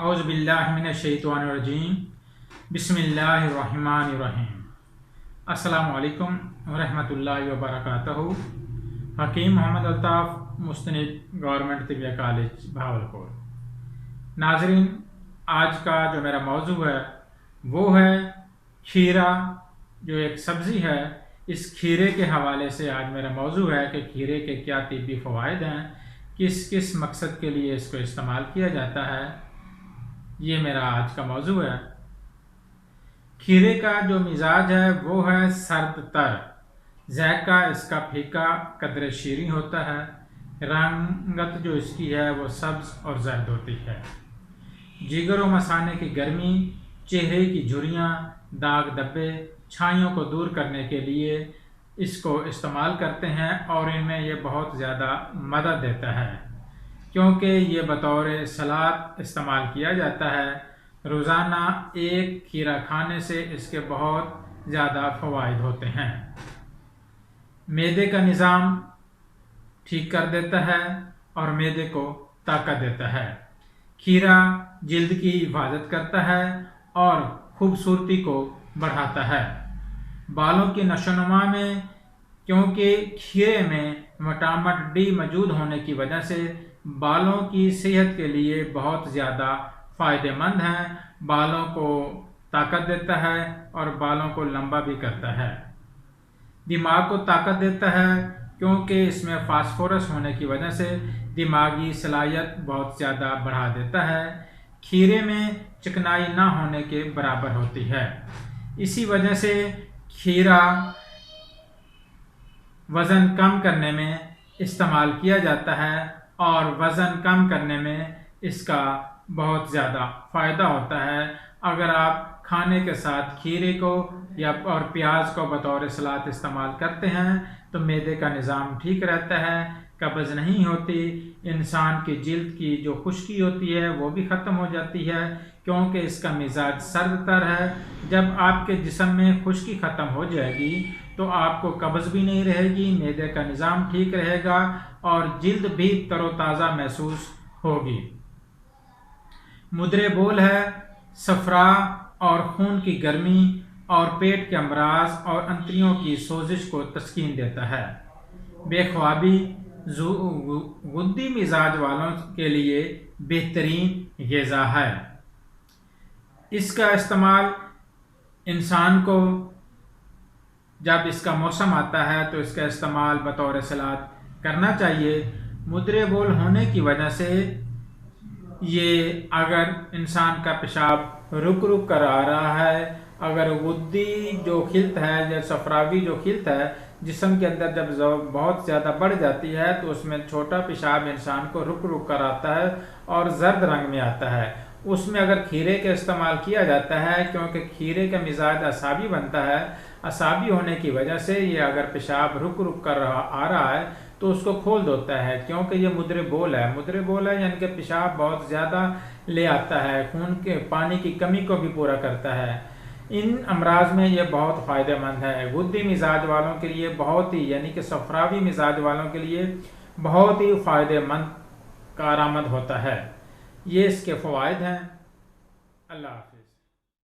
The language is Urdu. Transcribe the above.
اعوذ باللہ من الشیطان الرجیم بسم اللہ الرحمن الرحیم۔ السلام علیکم ورحمۃ اللہ وبرکاتہ۔ حکیم محمد الطاف، مستند گورنمنٹ طبیہ کالج بھاولپور۔ ناظرین، آج کا جو میرا موضوع ہے وہ ہے کھیرا، جو ایک سبزی ہے۔ اس کھیرے کے حوالے سے آج میرا موضوع ہے کہ کھیرے کے کیا طبی فوائد ہیں، کس کس مقصد کے لیے اس کو استعمال کیا جاتا ہے، یہ میرا آج کا موضوع ہے۔ کھیرے کا جو مزاج ہے وہ ہے سرد تر، ذائقہ اس کا پھیکا قدر شیریں ہوتا ہے، رنگت جو اس کی ہے وہ سبز اور زرد ہوتی ہے۔ جگر و مثانے کی گرمی، چہرے کی جھریاں، داغ دھبے، چھائیوں کو دور کرنے کے لیے اس کو استعمال کرتے ہیں، اور ان میں یہ بہت زیادہ مدد دیتا ہے کیونکہ یہ بطور سلاد استعمال کیا جاتا ہے۔ روزانہ ایک کھیرا کھانے سے اس کے بہت زیادہ فوائد ہوتے ہیں۔ معدے کا نظام ٹھیک کر دیتا ہے اور معدے کو طاقت دیتا ہے۔ کھیرا جلد کی حفاظت کرتا ہے اور خوبصورتی کو بڑھاتا ہے۔ بالوں کی نشو و نما میں، کیونکہ کھیرے میں وٹامن ڈی موجود ہونے کی وجہ سے بالوں کی صحت کے لیے بہت زیادہ فائدہ مند ہیں۔ بالوں کو طاقت دیتا ہے اور بالوں کو لمبا بھی کرتا ہے۔ دماغ کو طاقت دیتا ہے کیونکہ اس میں فاسفورس ہونے کی وجہ سے دماغی صلاحیت بہت زیادہ بڑھا دیتا ہے۔ کھیرے میں چکنائی نہ ہونے کے برابر ہوتی ہے۔ اسی وجہ سے کھیرا وزن کم کرنے میں استعمال کیا جاتا ہے، اور وزن کم کرنے میں اس کا بہت زیادہ فائدہ ہوتا ہے۔ اگر آپ کھانے کے ساتھ کھیرے کو اور پیاز کو بطور سلاد استعمال کرتے ہیں تو معدے کا نظام ٹھیک رہتا ہے، قبض نہیں ہوتی، انسان کی جلد کی جو خشکی ہوتی ہے وہ بھی ختم ہو جاتی ہے کیونکہ اس کا مزاج سرد تر ہے۔ جب آپ کے جسم میں خشکی ختم ہو جائے گی تو آپ کو قبض بھی نہیں رہے گی، معدے کا نظام ٹھیک رہے گا اور جلد بھی تر و تازہ محسوس ہوگی۔ مدرے بول ہے، صفرا اور خون کی گرمی اور پیٹ کے امراض اور انتڑیوں کی سوزش کو تسکین دیتا ہے۔ بے خوابی، غدی مزاج والوں کے لیے بہترین غذا ہے۔ اس کا استعمال انسان کو جب اس کا موسم آتا ہے تو اس کا استعمال بطور سلاد کرنا چاہیے۔ مدرے بول ہونے کی وجہ سے یہ اگر انسان کا پیشاب رک رک کر آ رہا ہے، اگر غدی جو خلط ہے یا صفراوی جو خلط ہے جسم کے اندر جب بہت زیادہ بڑھ جاتی ہے تو اس میں چھوٹا پیشاب انسان کو رک رک کر آتا ہے اور زرد رنگ میں آتا ہے، اس میں اگر کھیرے کا استعمال کیا جاتا ہے کیونکہ کھیرے کا مزاج اعصابی بنتا ہے، اعصابی ہونے کی وجہ سے یہ اگر پیشاب رک رک کر آ رہا ہے تو اس کو کھول دیتا ہے کیونکہ یہ مدرے بول ہے۔ مدرے بول ہے یعنی کہ پیشاب بہت زیادہ لے آتا ہے، خون کے پانی کی کمی کو بھی پورا کرتا ہے۔ ان امراض میں یہ بہت فائدہ مند ہے۔ غدی مزاج والوں کے لیے بہت ہی یعنی کہ صفراوی مزاج والوں کے لیے بہت ہی فائدہ مند کارآمد ہوتا ہے۔ یہ اس کے فوائد ہیں۔ اللہ حافظ۔